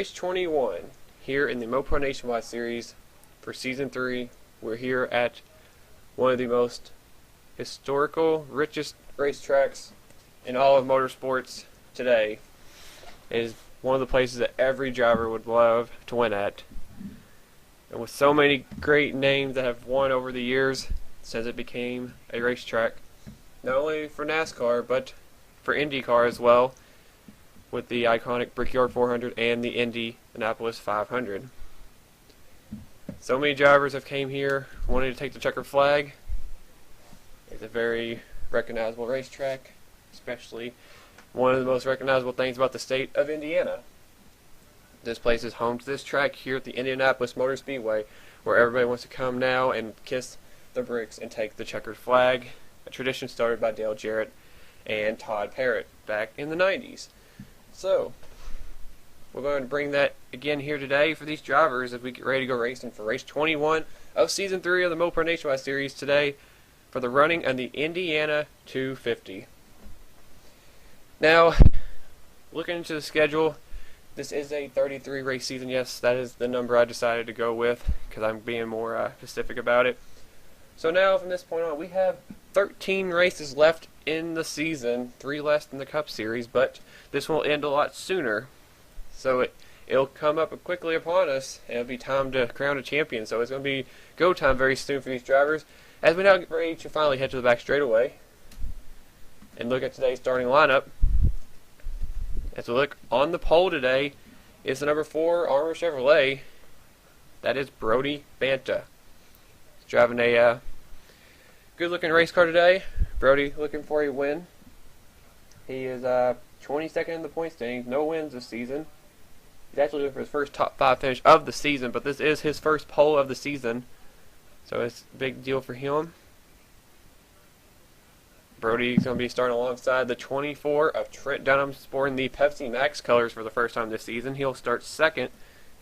Race 21 here in the Mopar Nationwide Series for Season 3. We're here at one of the most historical, richest racetracks in all of motorsports today. It is one of the places that every driver would love to win at. And with so many great names that have won over the years since it became a racetrack, not only for NASCAR but for IndyCar as well, with the iconic Brickyard 400 and the Indianapolis 500. So many drivers have came here wanting to take the checkered flag. It's a very recognizable racetrack, especially one of the most recognizable things about the state of Indiana. This place is home to this track here at the Indianapolis Motor Speedway, where everybody wants to come now and kiss the bricks and take the checkered flag, a tradition started by Dale Jarrett and Todd Parrott back in the 90s. So, we're going to bring that again here today for these drivers as we get ready to go racing for race 21 of Season 3 of the Mopar Nationwide Series today for the running of the Indiana 250. Now, looking into the schedule, this is a 33 race season. Yes, that is the number I decided to go with because I'm being more specific about it. So now, from this point on, we have 13 races left in the season, 3 less than the Cup Series, but this will end a lot sooner. So it'll come up quickly upon us, and it'll be time to crown a champion. So it's going to be go time very soon for these drivers. As we now get ready to finally head to the back straightaway and look at today's starting lineup. As we look on the pole today is the number 4 Armor Chevrolet. That is Brody Banta. He's driving a good-looking race car today. Brody looking for a win. He is 22nd in the point standings, no wins this season. He's actually looking for his first top 5 finish of the season, but this is his first pole of the season, so it's a big deal for him. Brody's going to be starting alongside the 24 of Trent Dunham, sporting the Pepsi Max colors for the first time this season. He'll start second.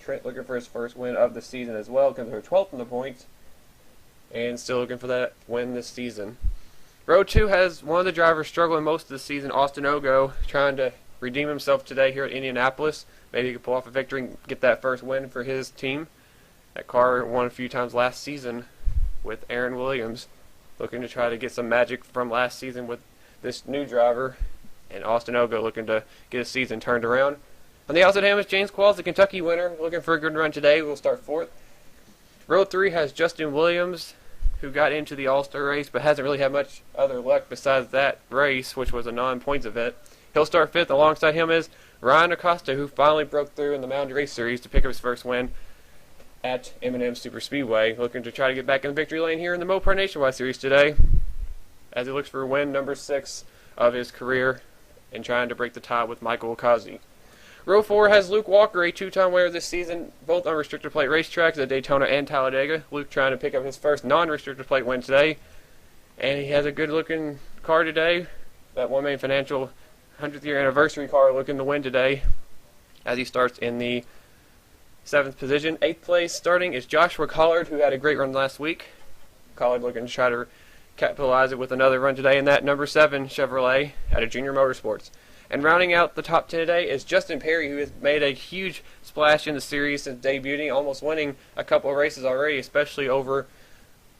Trent looking for his first win of the season as well, because they're 12th in the points, and still looking for that win this season. Row 2 has one of the drivers struggling most of the season, Austin Ogo, trying to redeem himself today here at Indianapolis. Maybe he could pull off a victory and get that first win for his team. That car won a few times last season with Aaron Williams, looking to try to get some magic from last season with this new driver, and Austin Ogo looking to get his season turned around. On the outside of him is James Qualls, the Kentucky winner, looking for a good run today. We'll start 4th. Row 3 has Justin Williams, who got into the All-Star race but hasn't really had much other luck besides that race, which was a non-points event. He'll start 5th. Alongside him is Ryan Acosta, who finally broke through in the Mountain Race Series to pick up his first win at M&M Super Speedway, looking to try to get back in the victory lane here in the Mopar Nationwide Series today, as he looks for win number 6 of his career and trying to break the tie with Michael Okazi. Row 4 has Luke Walker, a 2-time winner this season, both on restricted plate racetracks at Daytona and Talladega. Luke trying to pick up his first non-restricted plate win today, and he has a good-looking car today. That One Main Financial 100th year anniversary car looking to win today, as he starts in the 7th position. 8th place starting is Joshua Collard, who had a great run last week. Collard looking to try to capitalize it with another run today in that number 7 Chevrolet out of Junior Motorsports. And rounding out the top 10 today is Justin Perry, who has made a huge splash in the series since debuting, almost winning a couple of races already, especially over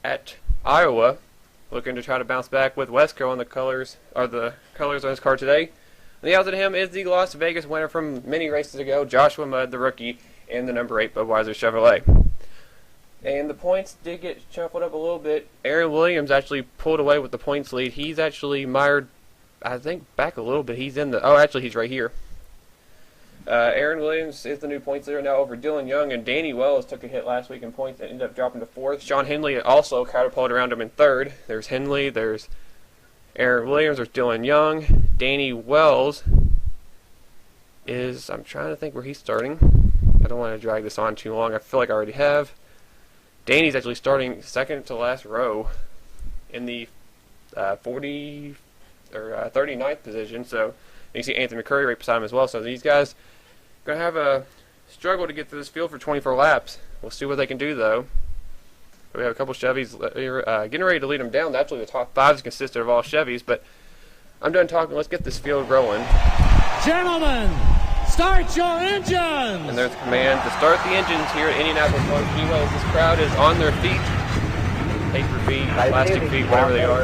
at Iowa. Looking to try to bounce back with Wesco on the colors on his car today. On the outside of him is the Las Vegas winner from many races ago, Joshua Mudd, the rookie, in the number 8 Budweiser Chevrolet. And the points did get shuffled up a little bit. Aaron Williams actually pulled away with the points lead. He's actually mired, I think, back a little bit. He's in the... Oh, actually, he's right here. Aaron Williams is the new points leader now over Dylan Young, and Danny Wells took a hit last week in points and ended up dropping to 4th. Sean Henley also catapulted around him in 3rd. There's Henley, there's Aaron Williams, there's Dylan Young. Danny Wells is... I'm trying to think where he's starting. I don't want to drag this on too long. I feel like I already have. Danny's actually starting 2nd to last row in the 39th position. So you can see Anthony McCurry right beside him as well. So these guys are going to have a struggle to get through this field for 24 laps. We'll see what they can do, though. We have a couple Chevys getting ready to lead them down. Actually, the top 5 is consistent of all Chevys. But I'm done talking. Let's get this field rolling. Gentlemen, Start your engines! And there's a command to start the engines here at Indianapolis Motor Speedway as this crowd is on their feet. Paper feet, plastic feet, whatever they are.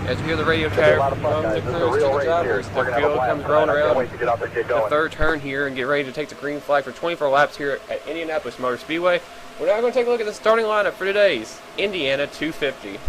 As you hear the radio chatter from the crews to the drivers, the field comes rolling around the third turn here and get ready to take the green flag for 24 laps here at Indianapolis Motor Speedway. We're now going to take a look at the starting lineup for today's Indiana 250.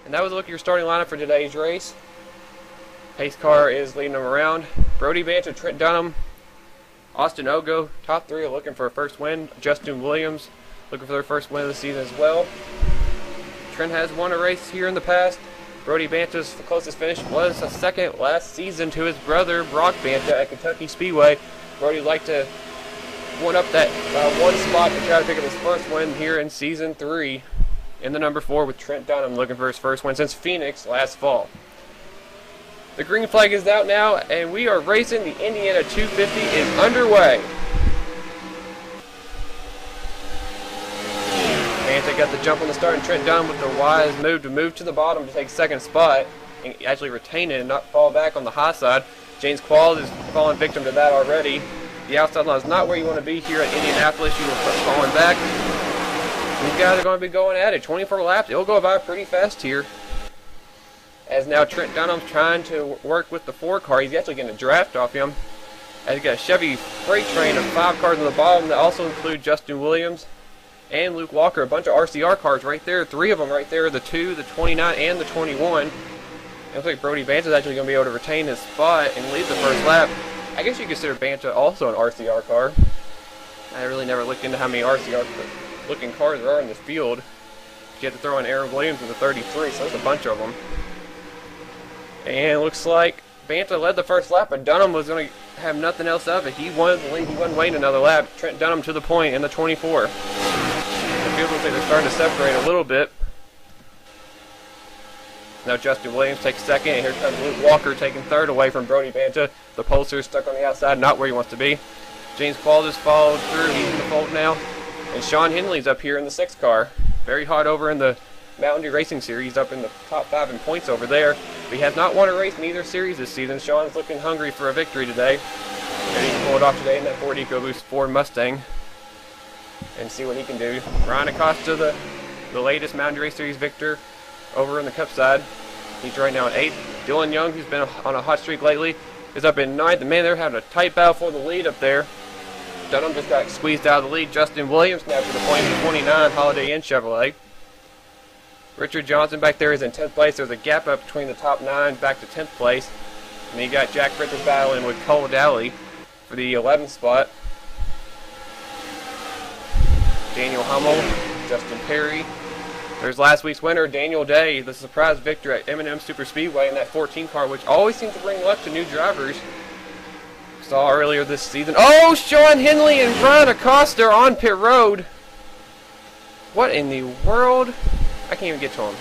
And that was a look at your starting lineup for today's race. Pace car is leading them around. Brody Banter, Trent Dunham, Austin Ogo, top three are looking for a first win. Justin Williams looking for their first win of the season as well. Trent has won a race here in the past. Brody Banter's closest finish was a second last season to his brother Brock Banter at Kentucky Speedway. Brody liked to one up that one spot to try to pick up his first win here in season 3. In the number 4 with Trent Dunham looking for his first win since Phoenix last fall. The green flag is out now and we are racing. The Indiana 250 is underway. Banta got the jump on the start and Trent Dunham with the wise move to the bottom to take second spot and actually retain it and not fall back on the high side. James Qualls is falling victim to that already. The outside line is not where you want to be here at Indianapolis. You will start falling back. These guys are going to be going at it. 24 laps. It'll go by pretty fast here. As now Trent Dunham's trying to work with the 4 car. He's actually getting a draft off him. As he's got a Chevy freight train of 5 cars on the bottom that also include Justin Williams and Luke Walker. A bunch of RCR cars right there. 3 of them right there. The 2, the 29, and the 21. It looks like Brody Banter's actually going to be able to retain his spot and lead the first lap. I guess you consider Banter also an RCR car. I really never looked into how many RCR looking cars there are in this field. You have to throw in Aaron Williams with a 33, so there's a bunch of them. And it looks like Banter led the first lap, but Dunham was going to have nothing else of it. He wanted the lead. He wasn't waiting another lap. Trent Dunham to the point in the 24. The field looks like they're starting to separate a little bit. Now Justin Williams takes second, and here comes Luke Walker taking third away from Brody Banter. The Pulsar's stuck on the outside, not where he wants to be. James Qualls just followed through. He's in the fold now. And Sean Henley's up here in the 6 car. Very hot over in the Mountain Dew Racing Series, up in the top 5 in points over there. But he has not won a race in either series this season. Sean's looking hungry for a victory today. And he can pull it off today in that Ford EcoBoost Ford Mustang. And see what he can do. Ryan Acosta, the latest Mountain Dew Race Series victor over in the Cup side. He's right now in 8th. Dylan Young, who's been on a hot streak lately, is up in 9th. And man, they're having a tight battle for the lead up there. Dunham just got squeezed out of the lead. Justin Williams now to the point of 29, Holiday Inn Chevrolet. Richard Johnson back there is in 10th place. There's a gap up between the top 9 back to 10th place. And you got Jack Fritz battling with Cole Dowley for the 11th spot. Daniel Hummel, Justin Perry. There's last week's winner, Daniel Day, the surprise victor at M&M Super Speedway in that 14 car, which always seems to bring luck to new drivers. Saw earlier this season. Oh, Sean Henley and Ryan Acosta are on pit road. What in the world? I can't even get to them.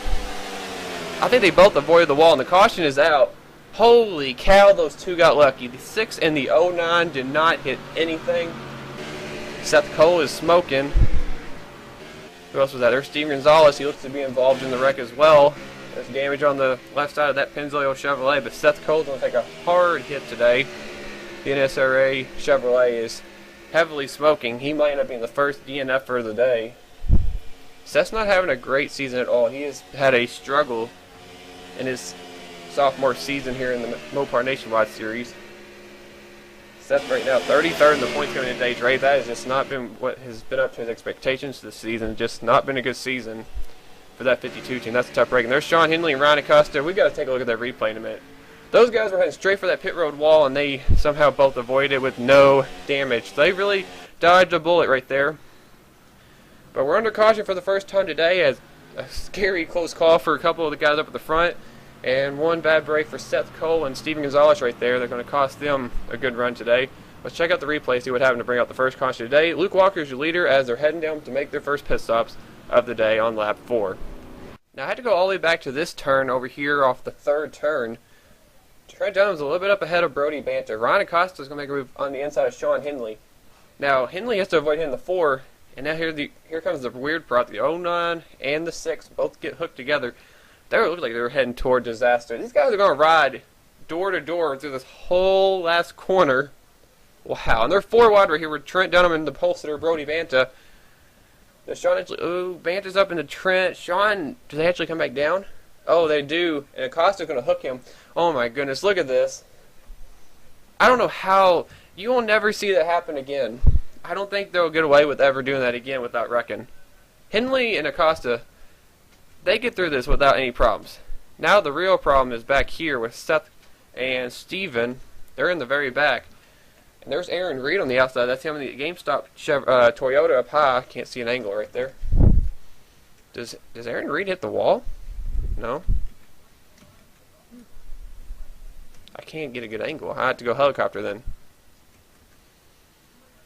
I think they both avoided the wall, and the caution is out. Holy cow, those two got lucky. The 6 and the 09 did not hit anything. Seth Cole is smoking. Who else was that? There's Steve Gonzalez. He looks to be involved in the wreck as well. There's damage on the left side of that Pennzoil Chevrolet, but Seth Cole's going to take a hard hit today. The NSRA Chevrolet is heavily smoking. He might end up being the first DNF for the day. Seth's not having a great season at all. He has had a struggle in his sophomore season here in the Mopar Nationwide Series. Seth right now 33rd in the points coming in today's race. That has just not been what has been up to his expectations this season. Just not been a good season for that 52 team. That's a tough break. And there's Sean Henley and Ryan Acosta. We've got to take a look at that replay in a minute. Those guys were heading straight for that pit road wall, and they somehow both avoided it with no damage. They really dodged a bullet right there. But we're under caution for the first time today, as a scary close call for a couple of the guys up at the front. And one bad break for Seth Cole and Steven Gonzalez right there. They're going to cost them a good run today. Let's check out the replay, see what happened to bring out the first caution today. Luke Walker is your leader as they're heading down to make their first pit stops of the day on lap 4. Now I had to go all the way back to this turn over here off the third turn. Trent Dunham's a little bit up ahead of Brody Banter. Ryan Acosta is going to make a move on the inside of Sean Henley. Now Henley has to avoid hitting the 4, and now here comes the weird part. The 09 and the 6 both get hooked together. They look like they were heading toward disaster. These guys are going to ride door to door through this whole last corner. Wow, and they're 4 wide right here with Trent Dunham and the pole sitter Brody Banta. Does Sean actually... Oh, Banta's up into Trent. Sean, do they actually come back down? Oh, they do. And Acosta's going to hook him. Oh my goodness, look at this. I don't know how... You will never see that happen again. I don't think they'll get away with ever doing that again without wrecking. Henley and Acosta... They get through this without any problems. Now the real problem is back here with Seth and Steven. They're in the very back. And there's Aaron Reed on the outside. That's him in the GameStop Toyota up high. Can't see an angle right there. Does Aaron Reed hit the wall? No. I can't get a good angle. I have to go helicopter then.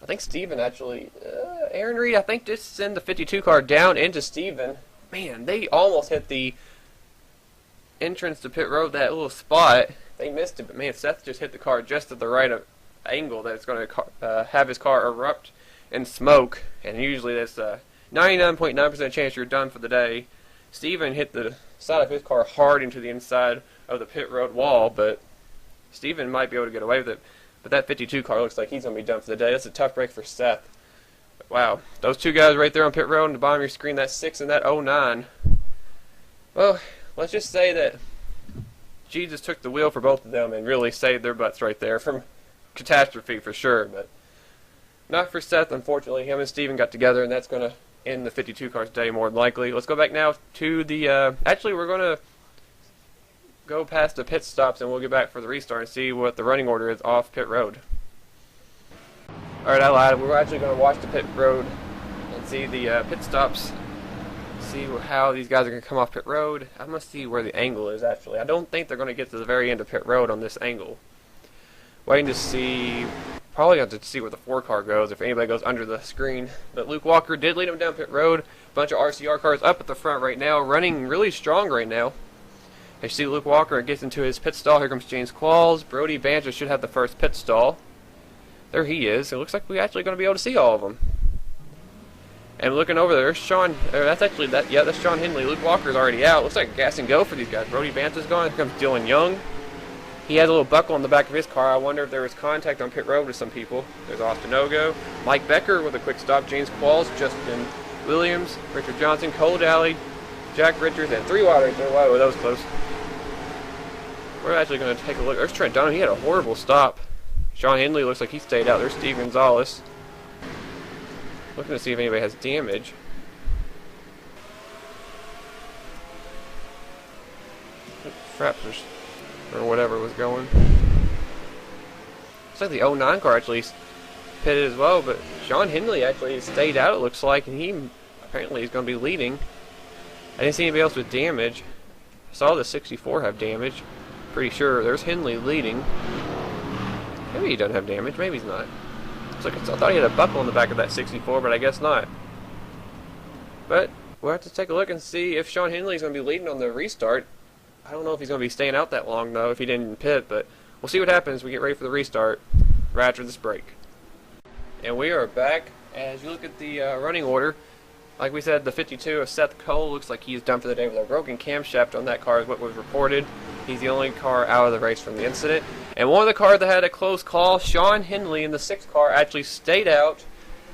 I think Steven actually... Aaron Reed, I think, just send the 52 car down into Steven. Man, they almost hit the entrance to pit road, that little spot. They missed it, but man, Seth just hit the car just at the right angle that it's going to have his car erupt in smoke. And usually that's a 99.9% chance you're done for the day. Steven hit the side of his car hard into the inside of the pit road wall, but Steven might be able to get away with it. But that 52 car looks like he's going to be done for the day. That's a tough break for Seth. Wow, those two guys right there on pit road on the bottom of your screen, that 6 and that 09. Well, let's just say that Jesus took the wheel for both of them and really saved their butts right there from catastrophe for sure. But not for Seth, unfortunately. Him and Steven got together, and that's going to end the 52 cars day more than likely. Let's go back now to the... actually, we're going to go past the pit stops, and we'll get back for the restart and see what the running order is off pit road. Alright, I lied. We're actually going to watch the pit road and see the pit stops. See how these guys are going to come off pit road. I must see where the angle is, actually. I don't think they're going to get to the very end of pit road on this angle. Waiting to see... Probably have to see where the 4 car goes, if anybody goes under the screen. But Luke Walker did lead him down pit road. A bunch of RCR cars up at the front right now, running really strong right now. As you see Luke Walker gets into his pit stall. Here comes James Qualls. Brody Banter should have the first pit stall. There he is. It looks like we're actually going to be able to see all of them. And looking over there, there's Sean. That's actually that. Yeah, that's Sean Henley. Luke Walker's already out. Looks like gas and go for these guys. Brody Banter's gone. Here comes Dylan Young. He has a little buckle on the back of his car. I wonder if there was contact on pit road with some people. There's Austin Ogo, Mike Becker with a quick stop, James Qualls, Justin Williams, Richard Johnson, Cole Daly, Jack Richards, and 3 wide right there. Wow, that was close. We're actually going to take a look. There's Trent Dunham. He had a horrible stop. Sean Henley looks like he stayed out. There's Steve Gonzalez. Looking to see if anybody has damage. Fraps or whatever was going. Looks like the 09 car actually pitted as well, but Sean Henley actually stayed out, it looks like, and he apparently is going to be leading. I didn't see anybody else with damage. I saw the 64 have damage. Pretty sure there's Henley leading. Maybe he doesn't have damage. Maybe he's not. It's like I thought he had a buckle on the back of that 64, but I guess not. But we'll have to take a look and see if Sean Henley's going to be leading on the restart. I don't know if he's going to be staying out that long, though, if he didn't pit, but we'll see what happens when we get ready for the restart right after this break. And we are back. As you look at the running order, like we said, the 52 of Seth Cole looks like he's done for the day with a broken camshaft on that car is what was reported. He's the only car out of the race from the incident. And one of the cars that had a close call, Sean Henley in the 6 car, actually stayed out.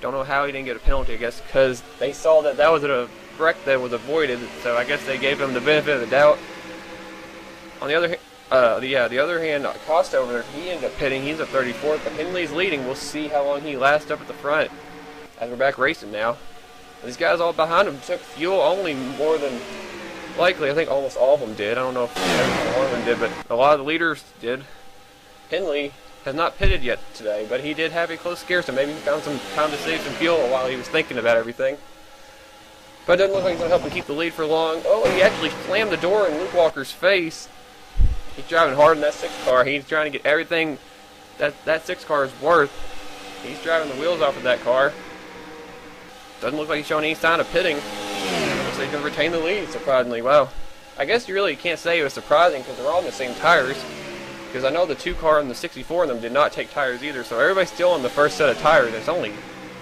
Don't know how he didn't get a penalty, I guess, because they saw that that was a wreck that was avoided, so I guess they gave him the benefit of the doubt. On the other the other hand, Acosta over there, he ended up pitting. He's at 34th, but Henley's leading. We'll see how long he lasts up at the front as we're back racing now. These guys all behind him took fuel only more than likely. I think almost all of them did. I don't know if every one of them did, but a lot of the leaders did. Hindley has not pitted yet today, but he did have a close scare, so maybe he found some time to save some fuel while he was thinking about everything. But it doesn't look like he's going to help him keep the lead for long. Oh, he actually slammed the door in Luke Walker's face. He's driving hard in that 6 car. He's trying to get everything that 6 car is worth. He's driving the wheels off of that car. Doesn't look like he's showing any sign of pitting. Looks like he's going to retain the lead, surprisingly. Wow. I guess you really can't say it was surprising because they're all in the same tires. Because I know the 2 car and the 64 in them did not take tires either, so everybody's still on the first set of tires. There's only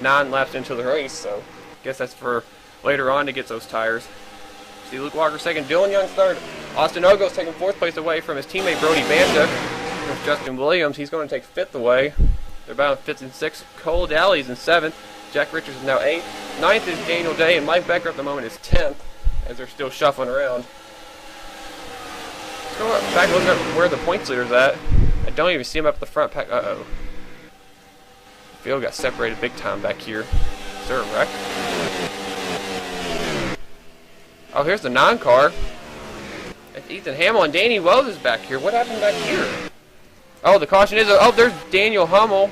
9 laps into the race, so I guess that's for later on to get those tires. See Luke Walker second, Dylan Young third. Austin Ogo's taking 4th place away from his teammate Brody Banta. There's Justin Williams, he's going to take 5th away. They're about 5th and 6th. Cole Daly's in 7th. Jack Richards is now 8th. 9th is Daniel Day, and Mike Becker at the moment is 10th, as they're still shuffling around. Let's go back and look at where the points leader's at. I don't even see him up at the front pack. Uh-oh. The field got separated big time back here. Is there a wreck? Oh, here's the 9 car. It's Ethan Hamill and Danny Wells is back here. What happened back here? Oh, the caution is... Oh, there's Daniel Hummel.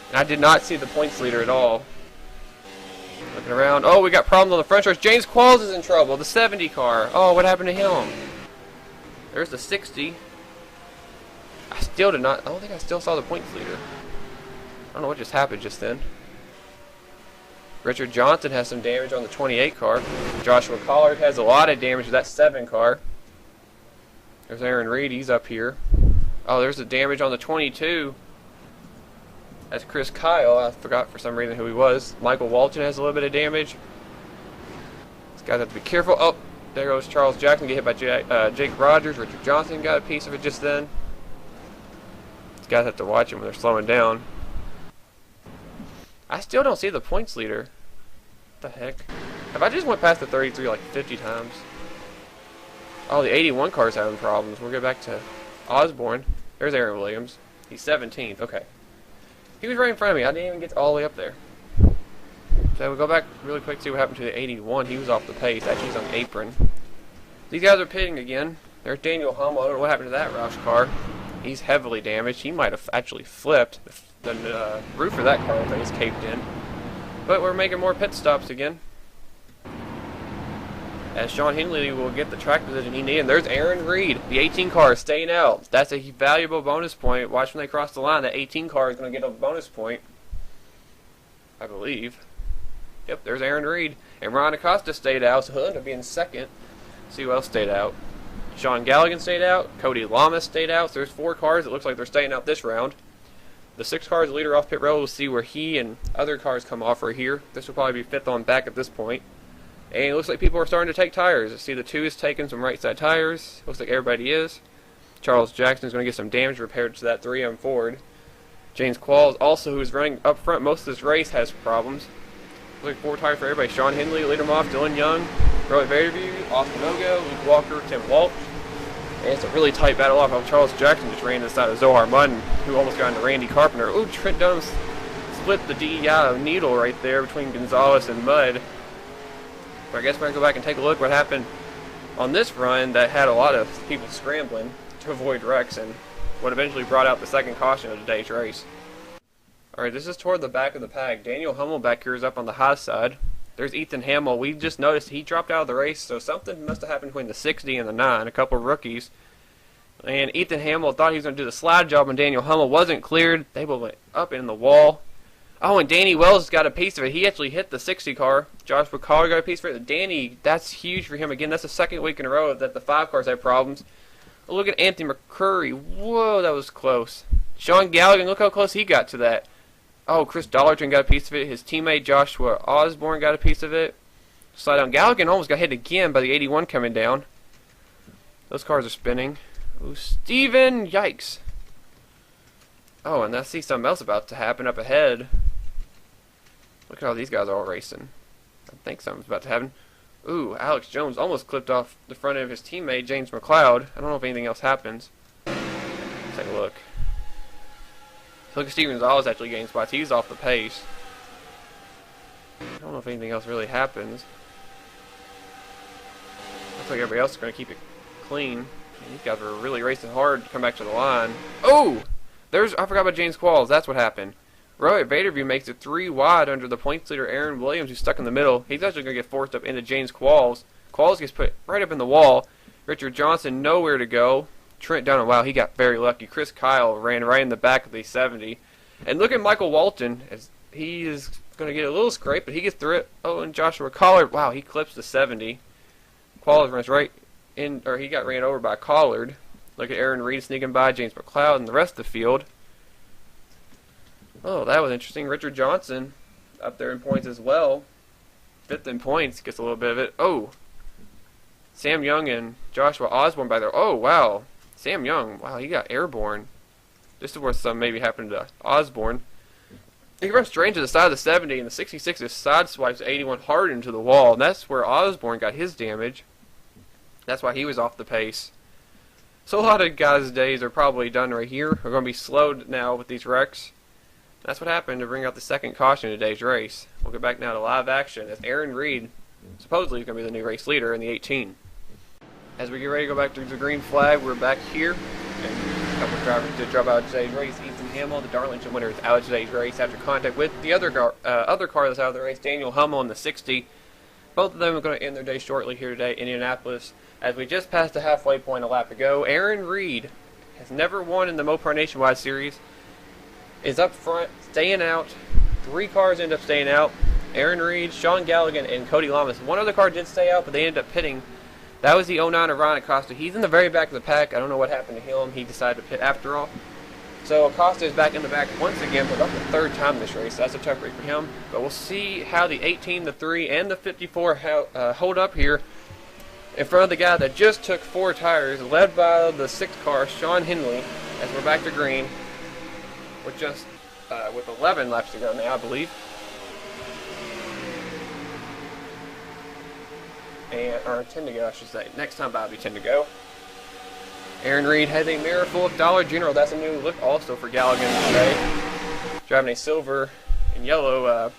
And I did not see the points leader at all. Looking around. Oh, we got problems on the front stretch. James Qualls is in trouble. The 70 car. Oh, what happened to him? There's the 60. I still did not... I don't think I still saw the points leader. I don't know what just happened just then. Richard Johnson has some damage on the 28 car. Joshua Collard has a lot of damage to that 7 car. There's Aaron Reed, he's up here. Oh, there's the damage on the 22. That's Chris Kyle. I forgot for some reason who he was. Michael Walton has a little bit of damage. These guys have to be careful. Oh, there goes Charles Jackson, get hit by Jake Rogers. Richard Johnson got a piece of it just then. These guys have to watch him when they're slowing down. I still don't see the points leader. What the heck? Have I just went past the 33 like 50 times? Oh, the 81 car's having problems. We'll get back to Osborne. There's Aaron Williams. He's 17th. Okay. He was right in front of me. I didn't even get all the way up there. So we'll go back really quick to see what happened to the 81. He was off the pace. Actually, he's on the apron. These guys are pitting again. There's Daniel Hummel. I don't know what happened to that Roush car. He's heavily damaged. He might have actually flipped. The roof of that car is caved in. But we're making more pit stops again. As Sean Hindley will get the track position he needs. And there's Aaron Reed. The 18 car is staying out. That's a valuable bonus point. Watch when they cross the line. That 18 car is going to get a bonus point. I believe. Yep, there's Aaron Reed. And Ron Acosta stayed out, so he'll end up being second. See who else stayed out. Sean Galligan stayed out. Cody Lamas stayed out. So there's 4 cars. It looks like they're staying out this round. The 6 cars leader off pit road. We'll see where he and other cars come off right here. This will probably be 5th on back at this point. And it looks like people are starting to take tires. I see the 2 is taking some right side tires. Looks like everybody is. Charles Jackson is going to get some damage repaired to that 3M Ford. James Qualls, also who's running up front most of this race, has problems. Looks like 4 tires for everybody. Sean Hindley, lead them off. Dylan Young, Roy Vanderview, Austin Ogo, Luke Walker, Tim Walsh. And it's a really tight battle off. Charles Jackson just ran inside of Zohar Mudden, who almost got into Randy Carpenter. Ooh, Trent Dunham split the DEI needle right there between Gonzalez and Mudd. But I guess we're going to go back and take a look what happened on this run that had a lot of people scrambling to avoid wrecks and what eventually brought out the second caution of today's race. Alright, this is toward the back of the pack. Daniel Hummel back here is up on the high side. There's Ethan Hamill. We just noticed he dropped out of the race, so something must have happened between the 60 and the 9. A couple rookies. And Ethan Hamill thought he was going to do the slide job when Daniel Hummel wasn't cleared. They both went up in the wall. Oh, and Danny Wells got a piece of it. He actually hit the 60 car. Joshua Collar got a piece of it. Danny, that's huge for him. Again, that's the second week in a row that the 5 cars had problems. Oh, look at Anthony McCurry. Whoa, that was close. Sean Galligan, look how close he got to that. Oh, Chris Dollarton got a piece of it. His teammate Joshua Osborne got a piece of it. Slide down. Galligan almost got hit again by the 81 coming down. Those cars are spinning. Ooh, Steven! Yikes. Oh, and I see something else about to happen up ahead. Look at how these guys are all racing. I think something's about to happen. Ooh, Alex Jones almost clipped off the front end of his teammate, James McLeod. I don't know if anything else happens. Let's take a look. So look at Steven Gonzalez actually gaining spots. He's off the pace. I don't know if anything else really happens. looks like everybody else is going to keep it clean. These guys are really racing hard to come back to the line. Oh! I forgot about James Qualls. That's what happened. Rohit Vaderview makes it 3 wide under the points leader, Aaron Williams, who's stuck in the middle. He's actually going to get forced up into James Qualls. Qualls gets put right up in the wall. Richard Johnson, nowhere to go. Trent Dunham, wow, he got very lucky. Chris Kyle ran right in the back of the 70. And look at Michael Walton, as he is going to get a little scrape, but he gets through it. Oh, and Joshua Collard, wow, he clips the 70. Qualls runs right in, or he got ran over by Collard. Look at Aaron Reed sneaking by, James McLeod, and the rest of the field. Oh, that was interesting. Richard Johnson up there in points as well. 5th in points, gets a little bit of it. Oh, Sam Young and Joshua Osborne by there. Oh, wow. Sam Young, wow, he got airborne. This is where something maybe happened to Osborne. He runs straight into the side of the 70, and the 66 just side swipes 81 hard into the wall, and that's where Osborne got his damage. That's why he was off the pace. So a lot of guys' days are probably done right here. We're going to be slowed now with these wrecks. That's what happened to bring out the second caution in today's race. We'll get back now to live action as Aaron Reed supposedly is going to be the new race leader in the 18. As we get ready to go back to the green flag, we're back here. And a couple of drivers did drop out of today's race. Ethan Hamill, the Darlington winner, is out of today's race after contact with the other car that's out of the race, Daniel Hummel in the 60. Both of them are going to end their day shortly here today in Indianapolis. As we just passed the halfway point a lap ago, Aaron Reed has never won in the Mopar Nationwide Series. Is up front, staying out. 3 cars end up staying out. Aaron Reed, Sean Galligan, and Cody Lamas. One other car did stay out, but they ended up pitting. That was the 09 of Ryan Acosta. He's in the very back of the pack. I don't know what happened to him. He decided to pit after all. So Acosta is back in the back once again for about the 3rd time this race. That's a tough race for him. But we'll see how the 18, the 3, and the 54 hold up here in front of the guy that just took 4 tires, led by the 6th car, Sean Henley, as we're back to green. With 11 laps to go now, I believe. Or 10 to go, I should say. Next time, Bobby, 10 to go. Aaron Reed has a mirror full of Dollar General. That's a new look also for Galligan today. Driving a silver and yellow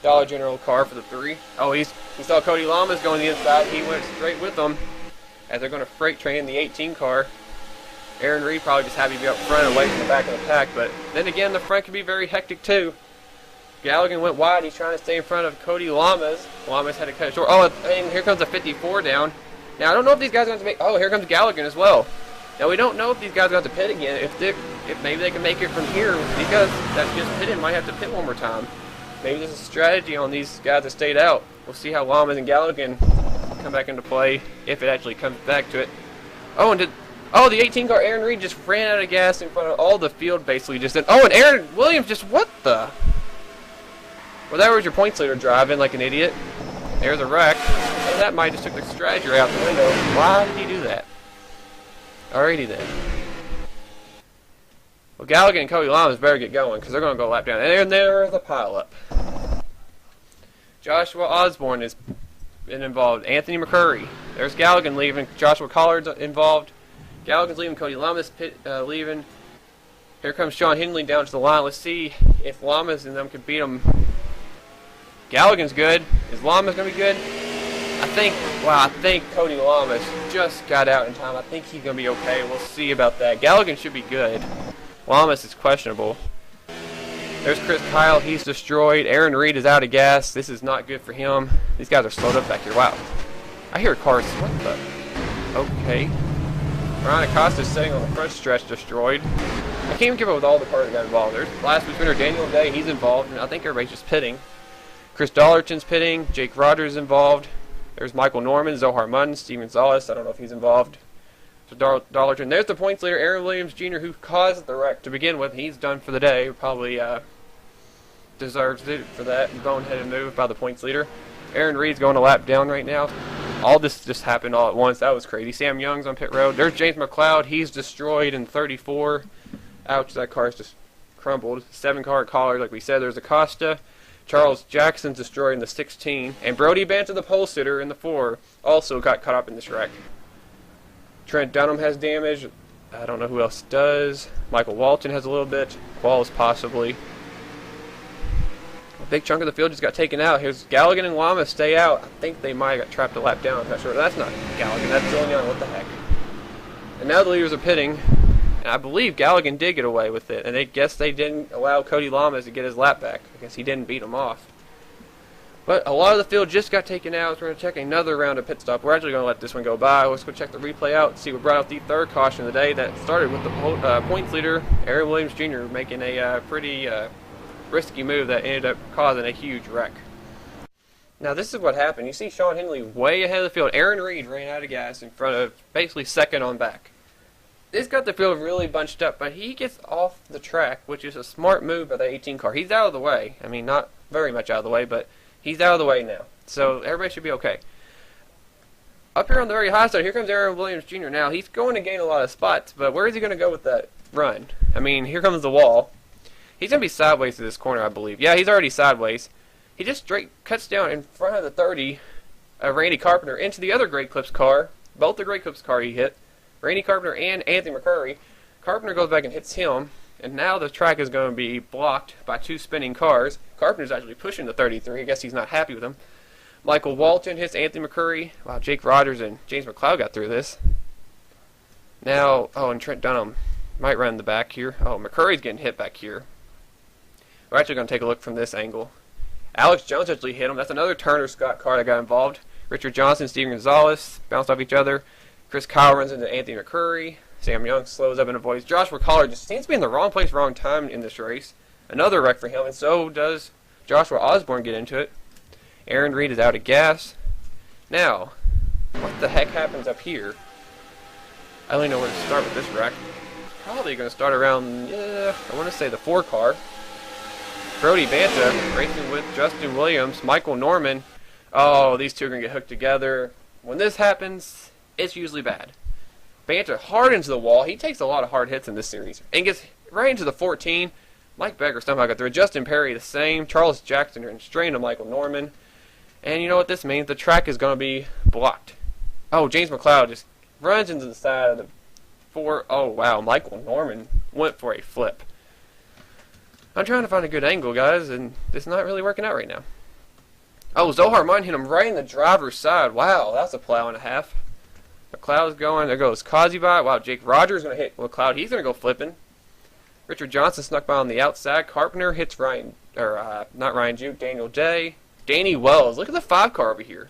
Dollar General car for the 3. Oh, he saw Cody Lamas going the inside. He went straight with them as they're going to freight train the 18 car. Aaron Reed probably just happy to be up front and away from the back of the pack, but then again, the front can be very hectic too. Galligan went wide. He's trying to stay in front of Cody Lamas. Lamas had to cut it short. Oh, and here comes a 54 down. Now, I don't know if these guys are going to make... Oh, here comes Galligan as well. Now, we don't know if these guys are going to have to pit again. If maybe they can make it from here. These guys that just pitted might have to pit one more time. Maybe there's a strategy on these guys that stayed out. We'll see how Lamas and Galligan come back into play, if it actually comes back to it. Oh, and the 18 car Aaron Reed just ran out of gas in front of all the field, basically. Oh, and Aaron Williams just, what the? Well, that was your points leader driving like an idiot. There's a wreck. And that might just took the strategy out the window. Why did he do that? Alrighty then. Well, Galligan and Cody Lamas better get going because they're going to go a lap down. And there's the pileup. Joshua Osborne has been involved. Anthony McCurry. There's Galligan leaving. Joshua Collard's involved. Galligan's leaving. Cody Lamas leaving. Here comes Sean Henley down to the line. Let's see if Lamas and them can beat him. Galligan's good. Is Lamas going to be good? I think Cody Lamas just got out in time. I think he's going to be okay. We'll see about that. Galligan should be good. Lamas is questionable. There's Chris Kyle. He's destroyed. Aaron Reed is out of gas. This is not good for him. These guys are slowed up back here. Wow. I hear cars. What the? Okay. Ryan Acosta is sitting on the front stretch destroyed. I can't even keep up with all the cars that got involved. There's last week's winner Daniel Day. He's involved. And I think everybody's just pitting. Chris Dollarton's pitting. Jake Rogers is involved. There's Michael Norman, Zohar Munn, Steven Zales. I don't know if he's involved. So Dollarton. There's the points leader, Aaron Williams Jr., who caused the wreck to begin with. He's done for the day. Probably deserves it for that boneheaded move by the points leader. Aaron Reed's going a lap down right now. All this just happened all at once. That was crazy. Sam Young's on pit road. There's James McLeod. He's destroyed in 34. Ouch, that car's just crumbled. 7-car Collard, like we said. There's Acosta. Charles Jackson's destroyed in the 16. And Brody Banter, the pole sitter, in the 4, also got caught up in this wreck. Trent Dunham has damage. I don't know who else does. Michael Walton has a little bit. Qualls possibly. Big chunk of the field just got taken out. Here's Galligan and Lama stay out. I think they might have got trapped a lap down. I'm not sure. That's not Galligan. That's Dylan Young. What the heck? And now the leaders are pitting. And I believe Galligan did get away with it. And I guess they didn't allow Cody Lamas to get his lap back. I guess he didn't beat him off. But a lot of the field just got taken out. So we're going to check another round of pit stop. We're actually going to let this one go by. Let's go check the replay out and see what brought out the third caution of the day. That started with the points leader, Aaron Williams Jr., making a pretty risky move that ended up causing a huge wreck. Now this is what happened. You see Sean Henley way ahead of the field. Aaron Reed ran out of gas in front of basically second on back. This got the field really bunched up, but he gets off the track, which is a smart move by the 18 car. He's out of the way. I mean, not very much out of the way, but he's out of the way now. So everybody should be okay. Up here on the very high side, here comes Aaron Williams Jr. Now, he's going to gain a lot of spots, but where is he going to go with that run? I mean, here comes the wall. He's going to be sideways to this corner, I believe. Yeah, he's already sideways. He just straight cuts down in front of the 30 of Randy Carpenter into the other Great Clips car. Both the Great Clips car he hit. Randy Carpenter and Anthony McCurry. Carpenter goes back and hits him, and now the track is going to be blocked by two spinning cars. Carpenter's actually pushing the 33. I guess he's not happy with him. Michael Walton hits Anthony McCurry. Wow, Jake Rogers and James McLeod got through this. Now, and Trent Dunham might run the back here. Oh, McCurry's getting hit back here. We're actually going to take a look from this angle. Alex Jones actually hit him. That's another Turner Scott car that got involved. Richard Johnson, Steven Gonzalez bounced off each other. Chris Kyle runs into Anthony McCurry. Sam Young slows up and avoids. Joshua Collar just seems to be in the wrong place, wrong time in this race. Another wreck for him, and so does Joshua Osborne get into it. Aaron Reed is out of gas. Now, what the heck happens up here? I don't even know where to start with this wreck. Probably going to start around, I want to say the 4 car. Brody Banta racing with Justin Williams, Michael Norman. Oh, these two are going to get hooked together. When this happens, it's usually bad. Banta hard into the wall. He takes a lot of hard hits in this series. And gets right into the 14. Mike Becker somehow got through. Justin Perry the same. Charles Jackson and strained to Michael Norman. And you know what this means? The track is going to be blocked. Oh, James McLeod just runs into the side of the 4. Oh, wow. Michael Norman went for a flip. I'm trying to find a good angle, guys, and it's not really working out right now. Oh, Zohar Mine hit him right in the driver's side. Wow, that's a plow and a half. McLeod's going. There goes Kazibai. Wow, Jake Rogers going to hit McLeod. He's going to go flipping. Richard Johnson snuck by on the outside. Carpenter hits Ryan, or not Ryan Juke, Daniel Day. Danny Wells. Look at the 5 car over here.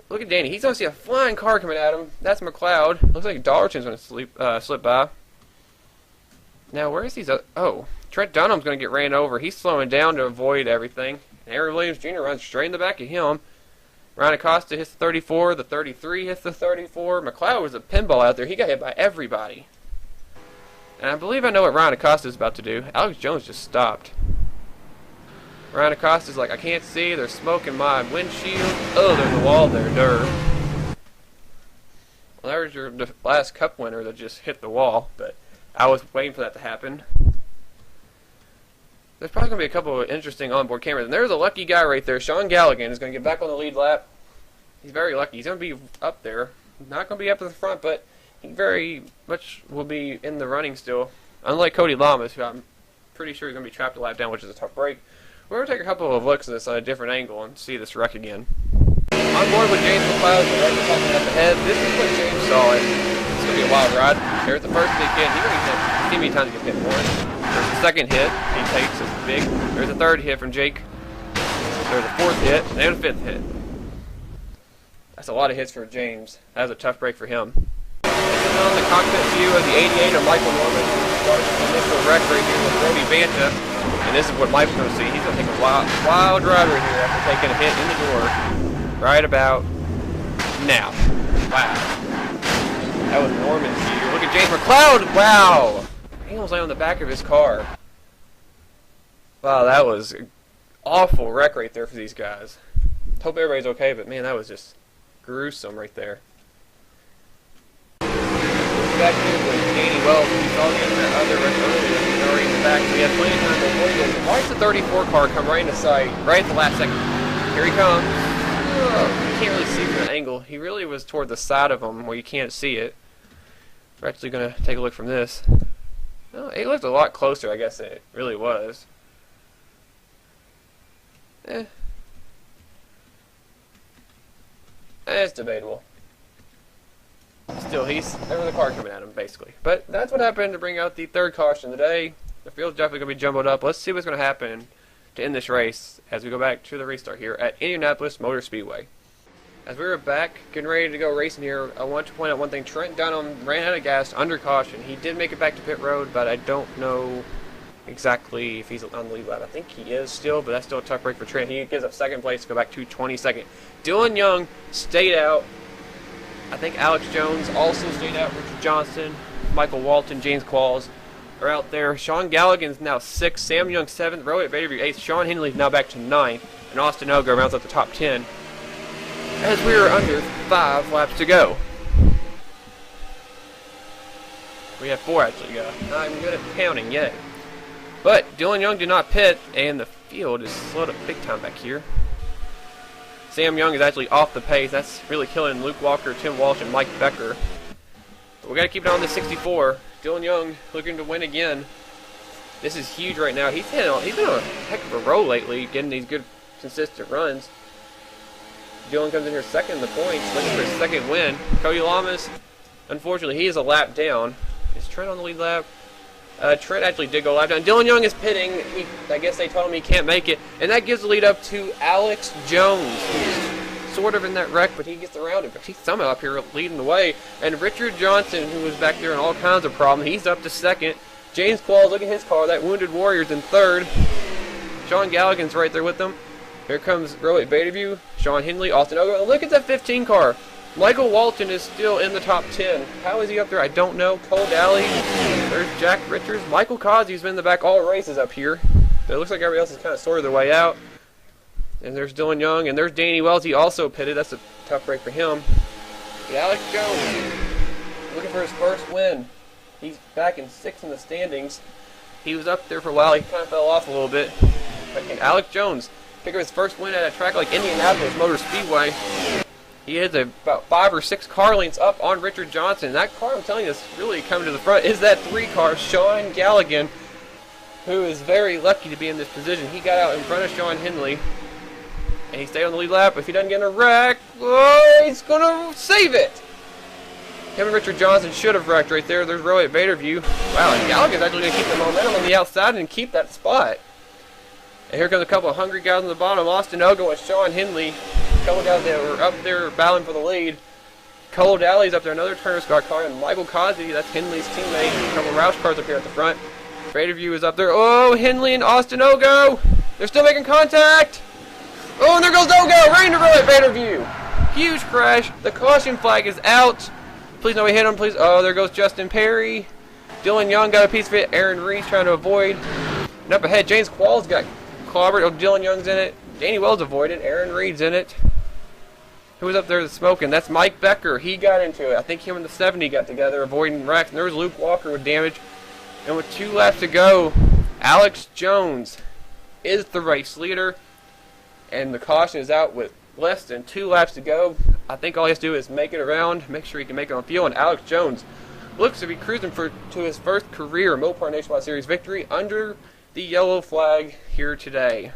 Look at Danny. He's going to see a flying car coming at him. That's McLeod. Looks like Dollarton's going to slip by. Now, where is he? Oh, Trent Dunham's going to get ran over. He's slowing down to avoid everything. And Aaron Williams Jr. runs straight in the back of him. Ryan Acosta hits the 34. The 33 hits the 34. McLeod was a pinball out there. He got hit by everybody. And I believe I know what Ryan Acosta is about to do. Alex Jones just stopped. Ryan Acosta's like, I can't see. There's smoke in my windshield. Oh, there's a wall there. Well, there's your last cup winner that just hit the wall. But I was waiting for that to happen. There's probably going to be a couple of interesting onboard cameras. And there's a lucky guy right there. Sean Galligan is going to get back on the lead lap. He's very lucky. He's going to be up there. Not going to be up at the front, but he very much will be in the running still. Unlike Cody Lamas, who I'm pretty sure is going to be trapped a lap down, which is a tough break. We're going to take a couple of looks at this on a different angle and see this wreck again. On board with James McLeod, the wreck is popping up ahead. This is what James saw. It's going to be a wild ride. There's the first big hit. He's going to give me time to get hit one. There's the second hit. He takes a big. There's a third hit from Jake. There's a 4th hit. And a 5th hit. That's a lot of hits for James. That was a tough break for him. This is on the cockpit view of the 88 of Michael Norman. Starting the initial wreck right here with Brody Banta. And this is what Mike's going to see. He's going to take a wild ride right here after taking a hit in the door. Right about now. Wow. That was Norman's view. Look at James McLeod. Wow. He almost lay on the back of his car. Wow, that was an awful wreck right there for these guys. Hope everybody's okay, but man, that was just gruesome right there. Back here with Danny Wells. We saw him in that other wreck earlier. He's already in the back. We had plenty of time to avoid this. Why does the 34 car come right into sight, right at the last second? Here he comes. Oh, you can't really see from the angle. He really was toward the side of him where you can't see it. We're actually going to take a look from this. Well, it looked a lot closer, I guess it really was. It's debatable. Still, there was a car coming at him, basically. But that's what happened to bring out the third caution of the day. The field's definitely going to be jumbled up. Let's see what's going to happen to end this race as we go back to the restart here at Indianapolis Motor Speedway. As we were back, getting ready to go racing here, I want to point out one thing. Trent Dunham ran out of gas under caution. He did make it back to pit road, but I don't know exactly if he's on the lead lap. I think he is still, but that's still a tough break for Trent. He gives up second place to go back to 22nd. Dylan Young stayed out. I think Alex Jones also stayed out. Richard Johnson, Michael Walton, James Qualls are out there. Sean Galligan's now 6th. Sam Young 7th. Rohit Vaderview 8th. Sean Henley's now back to 9th. And Austin Ogo rounds up the top 10. As we are under 5 laps to go. We have 4 actually to go. I'm good at counting yet. But Dylan Young did not pit, and the field is slowed up big time back here. Sam Young is actually off the pace. That's really killing Luke Walker, Tim Walsh, and Mike Becker. But we got to keep it on the 64. Dylan Young looking to win again. This is huge right now. He's been on a heck of a roll lately, getting these good, consistent runs. Dylan comes in here second in the points, looking for his second win. Cody Lamas, unfortunately, he is a lap down. Is Trent on the lead lap? Trent actually did go lap down. Dylan Young is pitting. I guess they told him he can't make it. And that gives the lead up to Alex Jones, who's sort of in that wreck, but he gets around it. But he's somehow up here leading the way. And Richard Johnson, who was back there in all kinds of problems, he's up to second. James Qualls, look at his car. That Wounded Warrior's in third. Sean Galligan's right there with them. Here comes Rohit Vaderview, Sean Henley, Austin Ogo. And look at that 15 car. Michael Walton is still in the top 10. How is he up there? I don't know. Cole Daly. There's Jack Richards. Michael Cosby's been in the back all races up here. It looks like everybody else has kind of sorted their way out. And there's Dylan Young. And there's Danny Wells. He also pitted. That's a tough break for him. But Alex Jones looking for his first win. He's back in 6th in the standings. He was up there for a while. He kind of fell off a little bit. But Alex Jones pick up his first win at a track like Indianapolis Motor Speedway. He is about 5 or 6 car lengths up on Richard Johnson. That car, I'm telling you, is really coming to the front. Is that 3 car, Sean Galligan, who is very lucky to be in this position. He got out in front of Sean Henley, and he stayed on the lead lap. If he doesn't get in a wreck, oh, he's going to save it. Him and Richard Johnson should have wrecked right there. There's Rohit Vaderview. Wow, and Galligan's actually going to keep the momentum on the outside and keep that spot. And here comes a couple of hungry guys on the bottom. Austin Ogo and Sean Henley. A couple of guys that were up there battling for the lead. Cole Daly's up there, another Turner Scott car. And Michael Cosby, that's Henley's teammate. A couple of Roush cars up here at the front. Vaderview is up there. Oh, Henley and Austin Ogo. They're still making contact. Oh, and there goes Ogo. Right into Rohit Vaderview. Huge crash. The caution flag is out. Please nobody hit him, please. Oh, there goes Justin Perry. Dylan Young got a piece of it. Aaron Reed's trying to avoid. And up ahead, James Qualls got clobbered. Oh, Dylan Young's in it. Danny Wells avoided. Aaron Reed's in it. Who was up there smoking? That's Mike Becker. He got into it. I think him and the 70 got together avoiding wrecks. And there was Luke Walker with damage. And with 2 laps to go, Alex Jones is the race leader. And the caution is out with less than 2 laps to go. I think all he has to do is make it around, make sure he can make it on field. And Alex Jones looks to be cruising to his first career Mopar Nationwide Series victory under the yellow flag here today.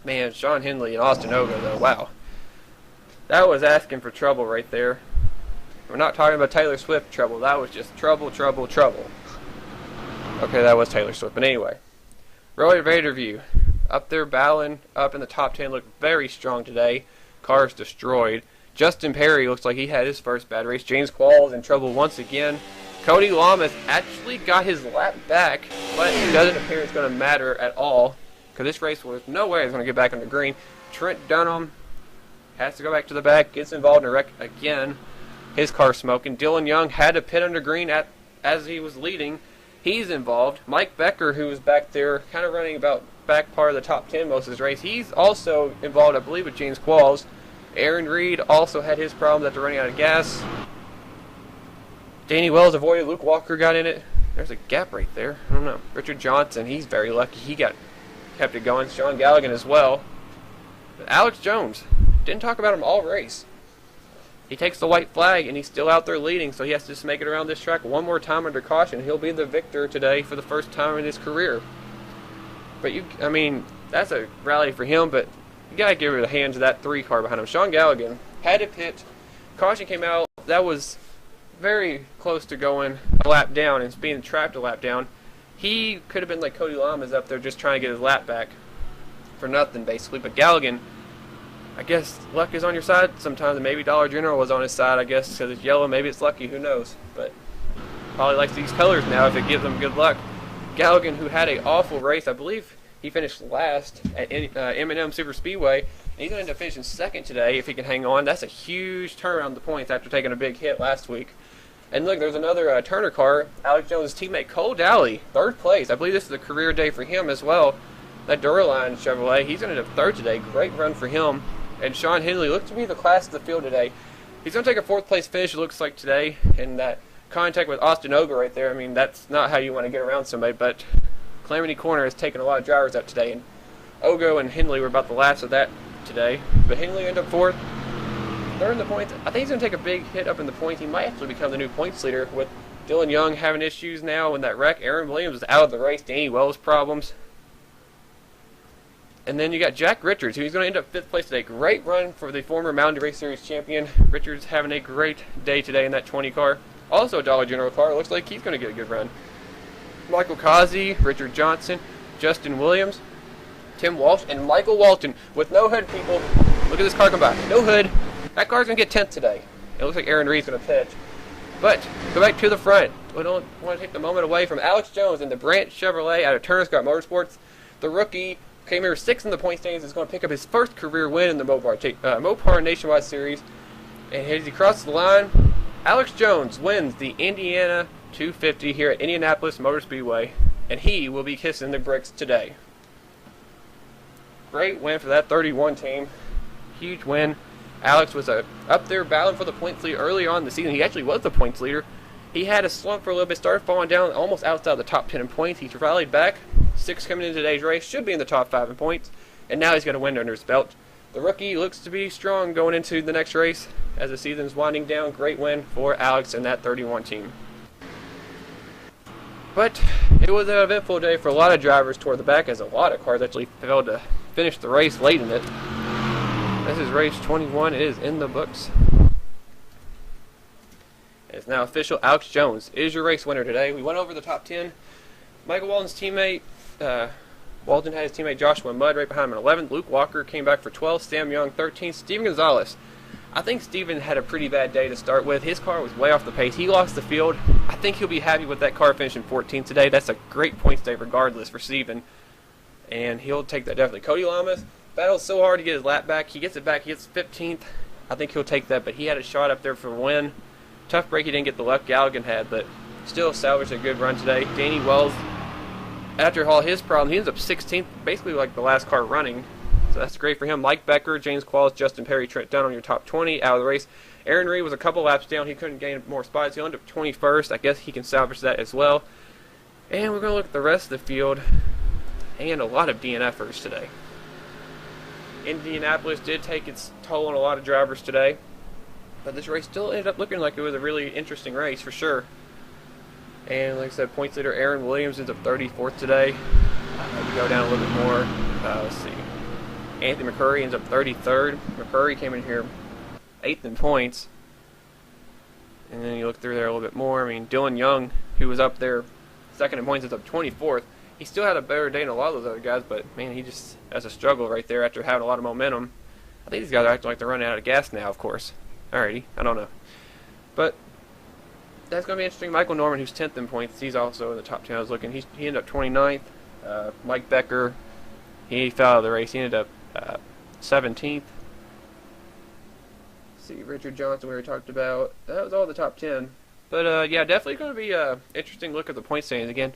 Man, Sean Henley and Austin Ogo, though, wow. That was asking for trouble right there. We're not talking about Taylor Swift trouble. That was just trouble, trouble, trouble. Okay, that was Taylor Swift. But anyway, Rohit Vaderview up there battling up in the top 10. Looked very strong today. Cars destroyed. Justin Perry looks like he had his first bad race. James Qualls in trouble once again. Cody Lamas actually got his lap back, but it doesn't appear it's going to matter at all because this race was no way it's going to get back on the green. Trent Dunham has to go back to the back, gets involved in a wreck again. His car smoking. Dylan Young had to pit under green as he was leading. He's involved. Mike Becker, who was back there kind of running about back part of the top 10 most of his race, he's also involved, I believe, with James Qualls. Aaron Reed also had his problems after running out of gas. Danny Wells avoided. Luke Walker got in it. There's a gap right there. I don't know. Richard Johnson, he's very lucky. He kept it going. Sean Galligan as well. But Alex Jones, didn't talk about him all race. He takes the white flag, and he's still out there leading, so he has to just make it around this track one more time under caution. He'll be the victor today for the first time in his career. But I mean, that's a rally for him, but you gotta give it a hand to that 3 car behind him. Sean Galligan had a pit. Caution came out. That was very close to going a lap down and being trapped a lap down. He could have been like Cody Lamas up there just trying to get his lap back for nothing, basically. But Galligan, I guess luck is on your side sometimes. Maybe Dollar General was on his side, I guess, because it's yellow. Maybe it's lucky. Who knows? But probably likes these colors now if it gives them good luck. Galligan, who had an awful race, I believe he finished last at M&M Super Speedway. And he's going to end up finishing second today if he can hang on. That's a huge turnaround the points after taking a big hit last week. And look, there's another Turner car. Alex Jones' teammate Cole Dowley, 3rd place. I believe this is a career day for him as well. That Duraline Chevrolet, he's going to end up 3rd today. Great run for him. And Sean Henley looked to be the class of the field today. He's going to take a 4th place finish, it looks like, today. And that contact with Austin Oger right there, I mean, that's not how you want to get around somebody. But Calamity Corner has taken a lot of drivers out today. And Ogo and Henley were about the last of that today. But Henley ended up 4th. They're in the points. I think he's going to take a big hit up in the points. He might actually become the new points leader with Dylan Young having issues now in that wreck. Aaron Williams is out of the race. Danny Wells problems. And then you got Jack Richards, who's going to end up 5th place today. Great run for the former Mountain Dew Race Series champion. Richards having a great day today in that 20 car. Also a Dollar General car. Looks like he's going to get a good run. Michael Kazi, Richard Johnson, Justin Williams, Tim Walsh, and Michael Walton with no hood, people. Look at this car come by. No hood. That car's going to get 10th today. It looks like Aaron Reed's going to pitch. But go back to the front. We don't want to take the moment away from Alex Jones in the Branch Chevrolet out of Turner Scott Motorsports. The rookie came here 6th in the point standings. Is going to pick up his first career win in the Mopar Nationwide Series. And as he crosses the line, Alex Jones wins the Indiana 250 here at Indianapolis Motor Speedway. And he will be kissing the bricks today. Great win for that 31 team. Huge win. Alex was up there battling for the points lead early on in the season. He actually was the points leader. He had a slump for a little bit, started falling down almost outside the top 10 in points. He's rallied back. 6th coming into today's race, should be in the top 5 in points. And now he's got a win under his belt. The rookie looks to be strong going into the next race as the season's winding down. Great win for Alex and that 31 team. But it was an eventful day for a lot of drivers toward the back, as a lot of cars actually failed to finish the race late in it. This is race 21. It is in the books. It's now official. Alex Jones is your race winner today. We went over the top 10. Michael Walton's teammate, Walton had his teammate Joshua Mudd right behind him at 11th. Luke Walker came back for 12th. Sam Young 13th. Steven Gonzalez. I think Steven had a pretty bad day to start with. His car was way off the pace. He lost the field. I think he'll be happy with that car finishing 14th today. That's a great points day regardless for Steven. And he'll take that definitely. Cody Lamas battled so hard to get his lap back. He gets it back. He gets 15th. I think he'll take that, but he had a shot up there for a win. Tough break. He didn't get the luck Galligan had, but still salvaged a good run today. Danny Wells, after all his problems, he ends up 16th, basically like the last car running. So that's great for him. Mike Becker, James Qualls, Justin Perry, Trent Dunn on your top 20 out of the race. Aaron Reed was a couple laps down. He couldn't gain more spots. He'll end up 21st. I guess he can salvage that as well. And we're going to look at the rest of the field and a lot of DNFers today. Indianapolis did take its toll on a lot of drivers today, but this race still ended up looking like it was a really interesting race for sure. And like I said, points leader Aaron Williams ends up 34th today. We go down a little bit more. Let's see. Anthony McCurry ends up 33rd. McCurry came in here 8th in points. And then you look through there a little bit more. I mean, Dylan Young, who was up there 2nd in points, ends up 24th. He still had a better day than a lot of those other guys, but man, he just has a struggle right there after having a lot of momentum. I think these guys are acting like they're running out of gas now, of course. Alrighty, I don't know. But that's going to be interesting. Michael Norman, who's 10th in points, he's also in the top 10. I was looking. He ended up 29th. Mike Becker, he fell out of the race. He ended up 17th. Let's see, Richard Johnson we already talked about. That was all the top 10. But yeah, definitely going to be an interesting look at the point standings again.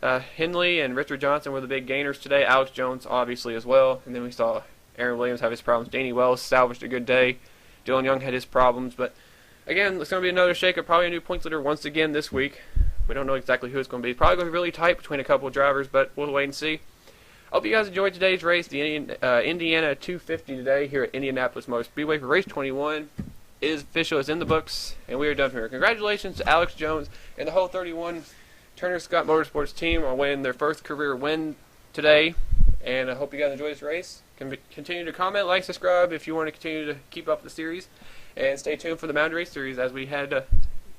Henley and Richard Johnson were the big gainers today. Alex Jones, obviously, as well. And then we saw Aaron Williams have his problems. Danny Wells salvaged a good day. Dylan Young had his problems. But, again, it's going to be another shakeup. Probably a new points leader once again this week. We don't know exactly who it's going to be. Probably going to be really tight between a couple of drivers, but we'll wait and see. I hope you guys enjoyed today's race, the Indiana 250 today here at Indianapolis Motor Speedway for race 21. It is official. It's in the books, and we are done here. Congratulations to Alex Jones and the whole 31 Turner Scott Motorsports team on winning their first career win today, and I hope you guys enjoy this race. Continue to comment, like, subscribe if you want to continue to keep up the series, and stay tuned for the Mountain Race Series as we head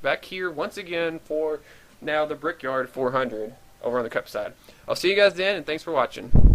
back here once again for now the Brickyard 400 over on the Cup side. I'll see you guys then, and thanks for watching.